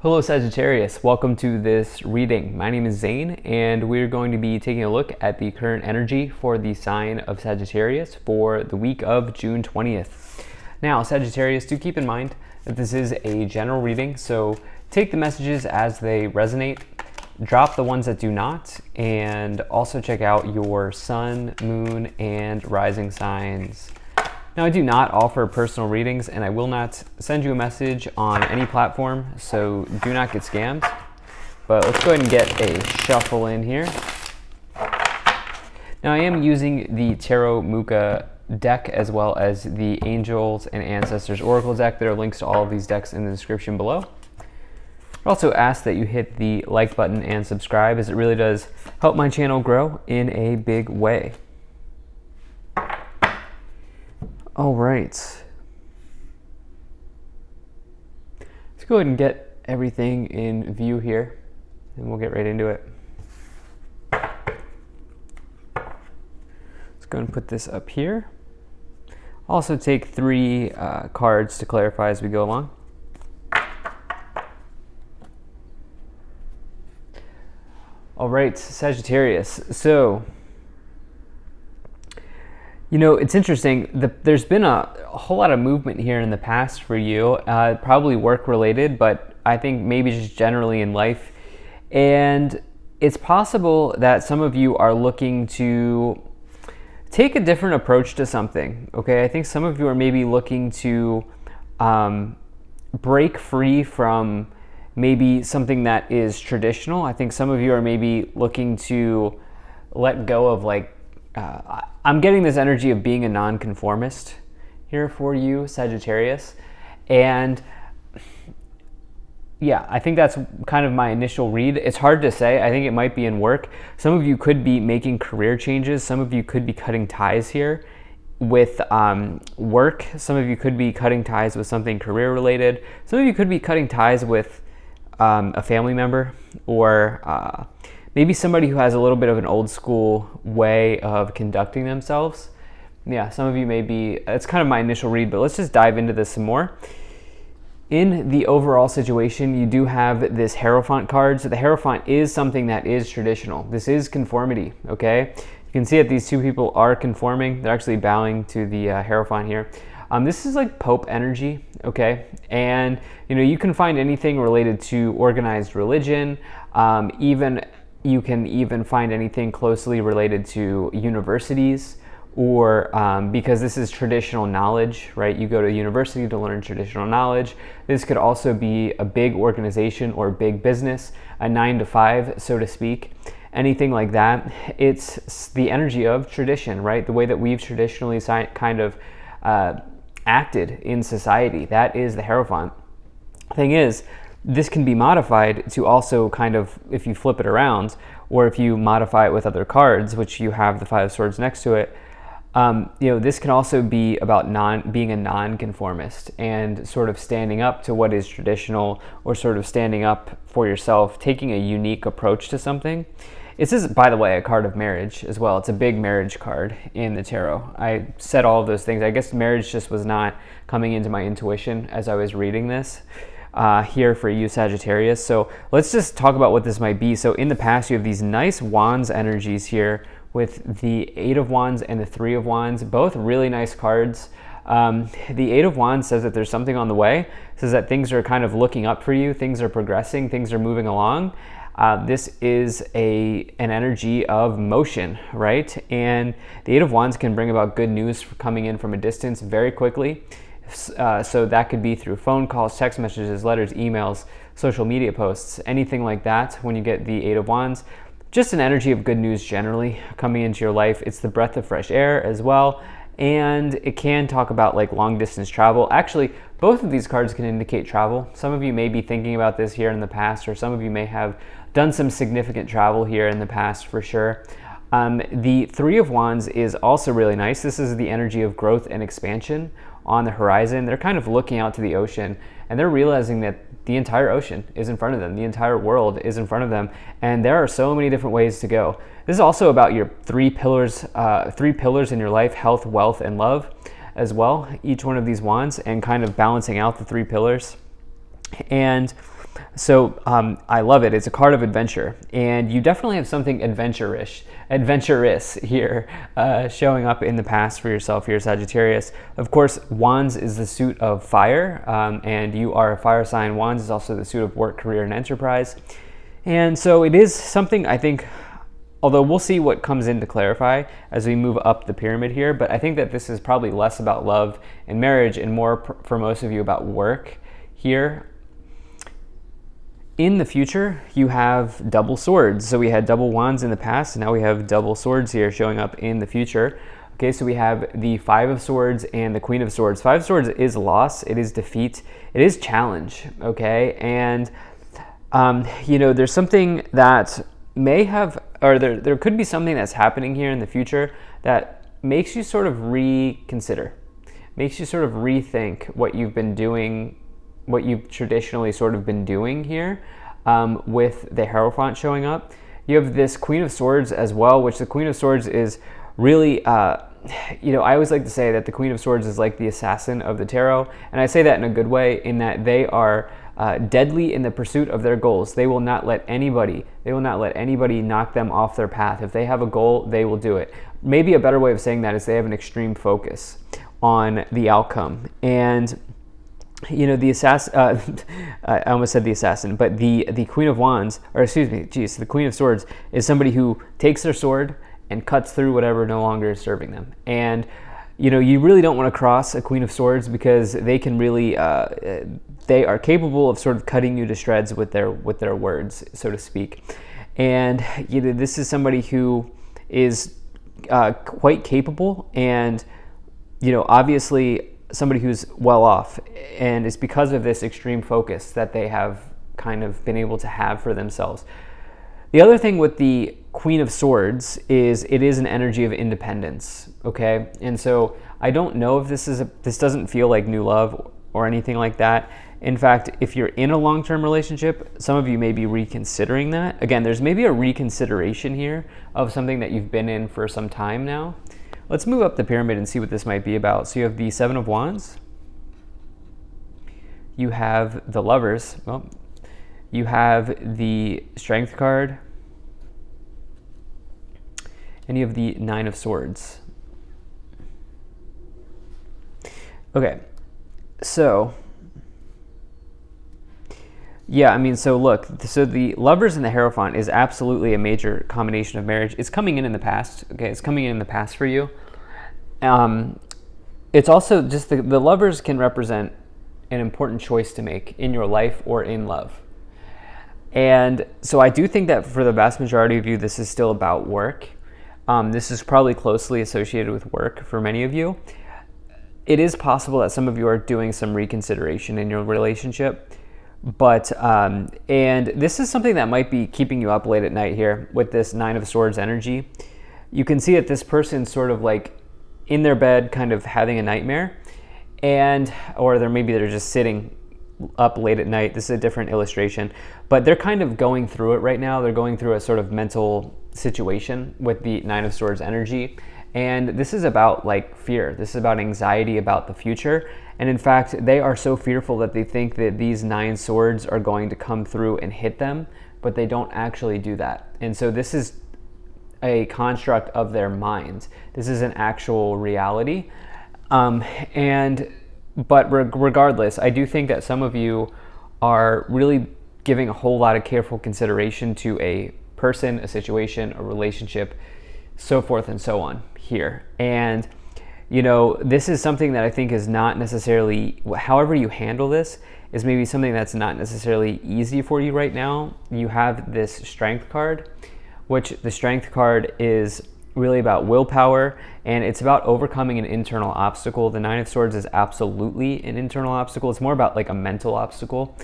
Hello Sagittarius, welcome to this reading. My name is Zane and we're going to be taking a look at the current energy for the sign of Sagittarius for the week of June 20th. Now Sagittarius, do keep in mind that this is a general reading, so take the messages as they resonate, drop the ones that do not, and also check out your sun, moon, and rising signs. Now, I do not offer personal readings, and I will not send you a message on any platform, so do not get scammed. But let's go ahead and get a shuffle in here. Now, I am using the Tarot Muka deck as well as the Angels and Ancestors Oracle deck. There are links to all of these decks in the description below. I also ask that you hit the like button and subscribe, as it really does help my channel grow in a big way. All right, let's go ahead and get everything in view here, and we'll get right into it. Let's go ahead and put this up here. Also take three cards to clarify as we go along. All right, Sagittarius. So, you know, it's interesting. There's been a whole lot of movement here in the past for you, probably work-related, but I think maybe just generally in life. And it's possible that some of you are looking to take a different approach to something, okay? I think some of you are maybe looking to break free from maybe something that is traditional. I think some of you are maybe looking to let go of I'm getting this energy of being a nonconformist here for you, Sagittarius. And yeah, I think that's kind of my initial read. It's hard to say. I think it might be in work. Some of you could be making career changes. Some of you could be cutting ties here with work. Some of you could be cutting ties with something career related. Some of you could be cutting ties with a family member, or maybe somebody who has a little bit of an old school way of conducting themselves. Yeah, some of you may be, it's kind of my initial read, but let's just dive into this some more. In the overall situation, you do have this Hierophant card. So the Hierophant is something that is traditional. This is conformity, okay? You can see that these two people are conforming. They're actually bowing to the Hierophant here. This is like Pope energy, okay? And, you know, you can find anything related to organized religion, you can even find anything closely related to universities, or because this is traditional knowledge, right? You go to university to learn traditional knowledge. This could also be a big organization or big business, a 9-to-5, so to speak, anything like that. It's the energy of tradition, right? The way that we've traditionally kind of acted in society. That is the Hierophant. Thing is, this can be modified to also kind of, if you flip it around, or if you modify it with other cards, which you have the Five of Swords next to it, you know, this can also be about being a nonconformist and sort of standing up to what is traditional, or sort of standing up for yourself, taking a unique approach to something. This is, by the way, a card of marriage as well. It's a big marriage card in the tarot. I said all of those things. I guess marriage just was not coming into my intuition as I was reading this here for you, Sagittarius. So let's just talk about what this might be. So in the past, you have these nice Wands energies here with the Eight of Wands and the Three of Wands, both really nice cards. The Eight of Wands says that there's something on the way. It says that things are kind of looking up for you. Things are progressing. Things are moving along. This is an energy of motion, right? And the Eight of Wands can bring about good news coming in from a distance very quickly. So that could be through phone calls, text messages, letters, emails, social media posts, anything like that. When you get the Eight of Wands, just an energy of good news generally coming into your life. It's the breath of fresh air as well. And it can talk about like long distance travel. Actually, both of these cards can indicate travel. Some of you may be thinking about this here in the past, or some of you may have done some significant travel here in the past for sure. The Three of Wands is also really nice. This is the energy of growth and expansion on the horizon. They're kind of looking out to the ocean, and they're realizing that the entire ocean is in front of them. The entire world is in front of them, and there are so many different ways to go. This is also about your three pillars in your life: health, wealth, and love as well. Each one of these wands, and kind of balancing out the three pillars. And So I love it. It's a card of adventure, and you definitely have something adventurous here showing up in the past for yourself here, Sagittarius. Of course, Wands is the suit of fire, and you are a fire sign. Wands is also the suit of work, career, and enterprise. And so it is something, I think, although we'll see what comes in to clarify as we move up the pyramid here, but I think that this is probably less about love and marriage and more for most of you about work here. In the future, you have double swords. So we had double wands in the past, and now we have double swords here showing up in the future. Okay, so we have the Five of Swords and the Queen of Swords. Five of Swords is loss, it is defeat, it is challenge, okay? And there's something that may have, or there could be something that's happening here in the future that makes you sort of reconsider, makes you sort of rethink what you've been doing, what you've traditionally sort of been doing here with the Hierophant showing up. You have this Queen of Swords as well, which the Queen of Swords is really, I always like to say that the Queen of Swords is like the assassin of the tarot, and I say that in a good way, in that they are deadly in the pursuit of their goals. They will not let anybody knock them off their path. If they have a goal, they will do it. Maybe a better way of saying that is they have an extreme focus on the outcome. And the assassin, I almost said the assassin, but the Queen of Wands, the Queen of Swords is somebody who takes their sword and cuts through whatever no longer is serving them. And you really don't want to cross a Queen of Swords, because they can really, they are capable of sort of cutting you to shreds with their words, so to speak. And this is somebody who is quite capable, and obviously somebody who's well off, and it's because of this extreme focus that they have kind of been able to have for themselves. The other thing with the Queen of Swords is it is an energy of independence, okay? And so I don't know if this doesn't feel like new love or anything like that. In fact, if you're in a long-term relationship, some of you may be reconsidering that. Again, there's maybe a reconsideration here of something that you've been in for some time now. Let's move up the pyramid and see what this might be about. So you have the Seven of Wands. You have the Lovers. Well, you have the Strength card. And you have the Nine of Swords. Okay, so yeah, so look, so the Lovers and the Hierophant is absolutely a major combination of marriage. It's coming in the past, okay? It's coming in the past for you. It's also just the Lovers can represent an important choice to make in your life or in love. And so I do think that for the vast majority of you, this is still about work. This is probably closely associated with work for many of you. It is possible that some of you are doing some reconsideration in your relationship, but and this is something that might be keeping you up late at night here with this Nine of Swords energy. You can see that this person's sort of like in their bed, kind of having a nightmare, or they're just sitting up late at night. This is a different illustration, but they're kind of going through it right now. They're going through a sort of mental situation with the Nine of Swords energy. And this is about like fear. This is about anxiety about the future. And in fact, they are so fearful that they think that these 9 swords are going to come through and hit them, but they don't actually do that. And so this is a construct of their mind. This is an actual reality. But regardless, I do think that some of you are really giving a whole lot of careful consideration to a person, a situation, a relationship, so forth and so on here. And this is something that I think is not necessarily, however you handle this, is maybe something that's not necessarily easy for you right now. You have this Strength card, which the Strength card is really about willpower, and it's about overcoming an internal obstacle. The Nine of Swords is absolutely an internal obstacle. It's more about like a mental obstacle.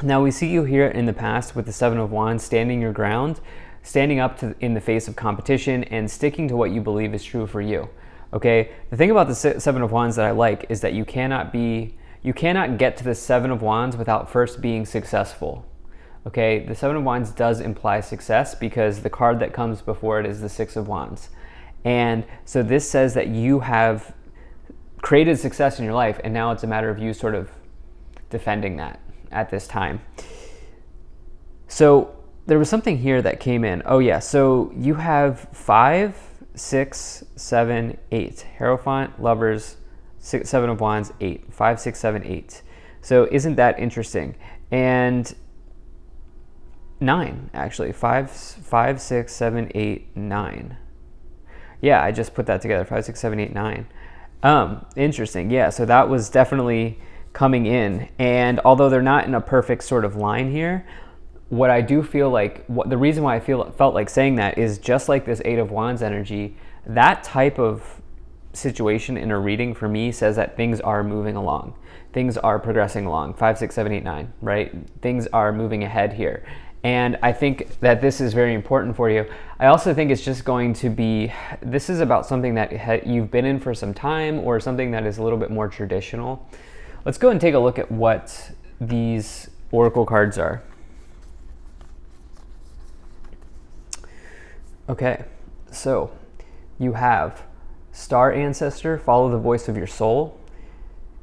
Now we see you here in the past with the Seven of Wands, standing your ground, standing up in the face of competition and sticking to what you believe is true for you. Okay, the thing about the Seven of Wands that I like is that you cannot get to the Seven of Wands without first being successful. Okay, the Seven of Wands does imply success because the card that comes before it is the Six of Wands. And so this says that you have created success in your life, and now it's a matter of you sort of defending that at this time. So there was something here that came in. Oh yeah, so you have 5, 6, 7, 8. Hierophant, Lovers, 7 of Wands, 8. 5, 6, 7, 8. So isn't that interesting? And 9, actually. 5, 6, 7, 8, 9. Yeah, I just put that together. 5, 6, 7, 8, 9. Interesting. Yeah, so that was definitely coming in. And although they're not in a perfect sort of line here, what I do feel like, the reason why I felt like saying that is just like this 8 of Wands energy, that type of situation in a reading for me says that things are moving along. Things are progressing along. 5, 6, 7, 8, 9, right? Things are moving ahead here. And I think that this is very important for you. I also think it's just going to be, this is about something that you've been in for some time, or something that is a little bit more traditional. Let's go and take a look at what these oracle cards are. Okay, so you have Star Ancestor, follow the voice of your soul.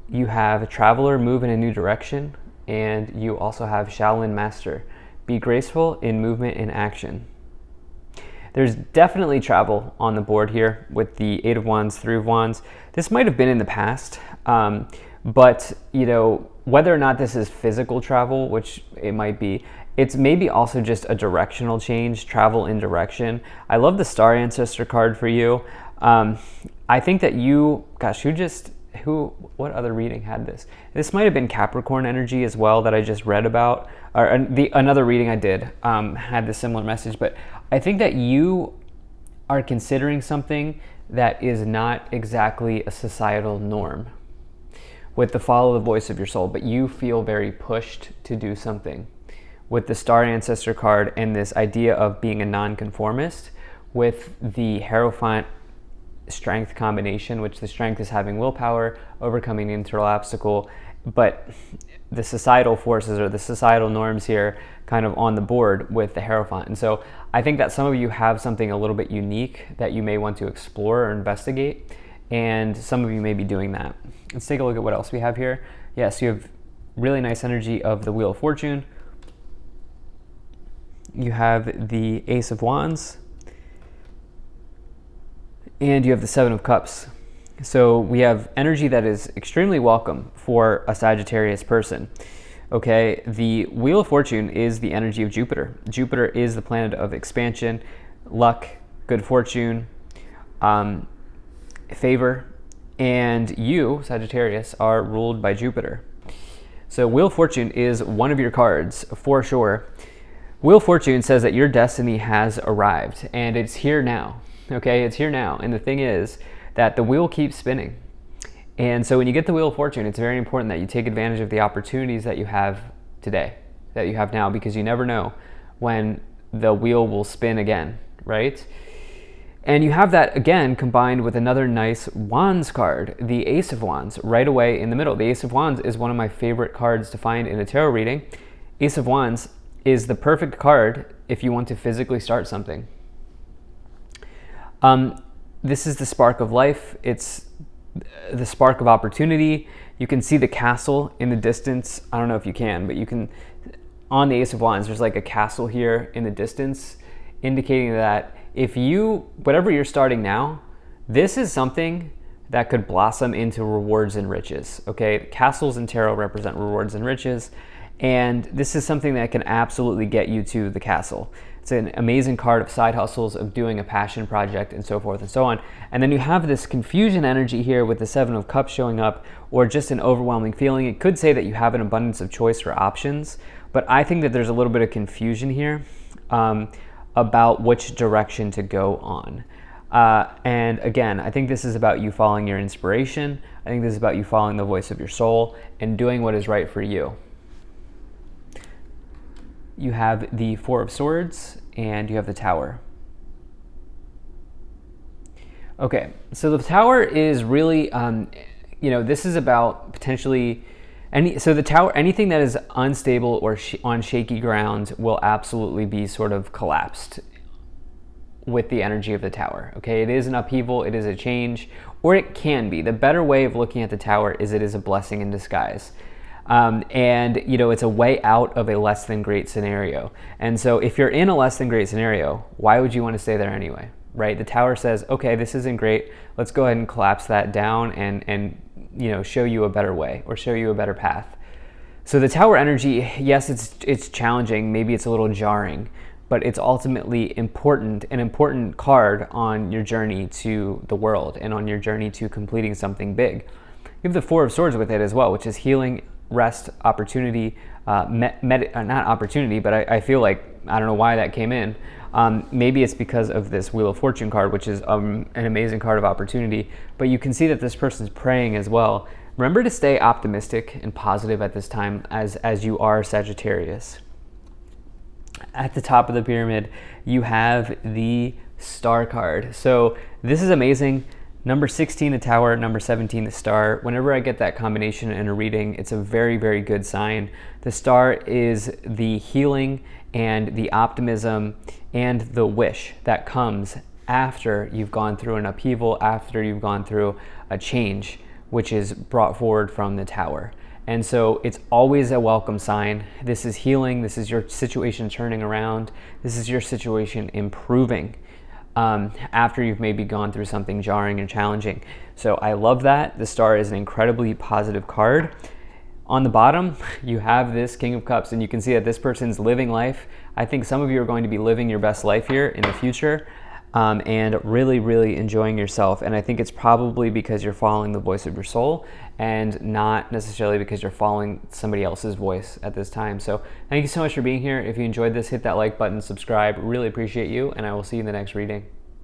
You have Traveler, move in a new direction. And you also have Shaolin Master, be graceful in movement and action. There's definitely travel on the board here with the 8 of Wands, 3 of Wands. This might have been in the past, but you know, whether or not this is physical travel, which it might be, it's maybe also just a directional change, travel in direction. I love the Star Ancestor card for you. I think that you, gosh, what other reading had this? This might have been Capricorn energy as well that I just read about. Or another reading I did had the similar message, but I think that you are considering something that is not exactly a societal norm with the follow the voice of your soul, but you feel very pushed to do something. With the Star Ancestor card and this idea of being a nonconformist, with the Hierophant strength combination, which the strength is having willpower, overcoming the internal obstacle, but the societal forces or the societal norms here kind of on the board with the Hierophant. And so I think that some of you have something a little bit unique that you may want to explore or investigate, and some of you may be doing that. Let's take a look at what else we have here. Yes, you have really nice energy of the Wheel of Fortune. You have the Ace of Wands, and you have the 7 of Cups. So we have energy that is extremely welcome for a Sagittarius person. Okay, the Wheel of Fortune is the energy of Jupiter. Jupiter is the planet of expansion, luck, good fortune, favor, and you, Sagittarius, are ruled by Jupiter. So Wheel of Fortune is one of your cards for sure. Wheel of Fortune says that your destiny has arrived, and it's here now. Okay, it's here now. And the thing is that the wheel keeps spinning. And so when you get the Wheel of Fortune, it's very important that you take advantage of the opportunities that you have today, that you have now, because you never know when the wheel will spin again, right? And you have that again combined with another nice Wands card, the Ace of Wands, right away in the middle. The Ace of Wands is one of my favorite cards to find in a tarot reading. Ace of Wands is the perfect card if you want to physically start something. This is the spark of life. It's the spark of opportunity. You can see the castle in the distance. I don't know if you can, but you can, on the Ace of Wands, there's like a castle here in the distance, indicating that if you, whatever you're starting now, this is something that could blossom into rewards and riches. Okay, castles in tarot represent rewards and riches. And this is something that can absolutely get you to the castle. It's an amazing card of side hustles, of doing a passion project, and so forth and so on. And then you have this confusion energy here with the 7 of Cups showing up, or just an overwhelming feeling. It could say that you have an abundance of choice or options, but I think that there's a little bit of confusion here about which direction to go on. And again, I think this is about you following your inspiration. I think this is about you following the voice of your soul and doing what is right for you. You have the 4 of Swords, and you have the Tower. Okay, so the Tower is really, this is about potentially, the Tower, anything that is unstable or on shaky ground will absolutely be sort of collapsed with the energy of the Tower. Okay, it is an upheaval, it is a change, or it can be. The better way of looking at the Tower is it is a blessing in disguise. And it's a way out of a less than great scenario. And so if you're in a less than great scenario, why would you want to stay there anyway, right? The Tower says, okay, this isn't great. Let's go ahead and collapse that down and show you a better way, or show you a better path. So the Tower energy, yes, it's challenging. Maybe it's a little jarring, but it's ultimately an important card on your journey to the world and on your journey to completing something big. You have the Four of Swords with it as well, which is healing, rest, opportunity, not opportunity, but I feel like, I don't know why that came in. Maybe it's because of this Wheel of Fortune card, which is an amazing card of opportunity, but you can see that this person's praying as well. Remember to stay optimistic and positive at this time as you are Sagittarius. At the top of the pyramid, you have the Star card. So this is amazing. Number 16, the Tower, number 17, the Star. Whenever I get that combination in a reading, it's a very, very good sign. The Star is the healing and the optimism and the wish that comes after you've gone through an upheaval, after you've gone through a change, which is brought forward from the Tower. And so it's always a welcome sign. This is healing. This is your situation turning around. This is your situation improving after you've maybe gone through something jarring and challenging. So I love that. The Star is an incredibly positive card. On the bottom, you have this King of Cups, and you can see that this person's living life. I think some of you are going to be living your best life here in the future. And really, really enjoying yourself. And I think it's probably because you're following the voice of your soul and not necessarily because you're following somebody else's voice at this time. So thank you so much for being here. If you enjoyed this, hit that like button, subscribe. Really appreciate you, and I will see you in the next reading.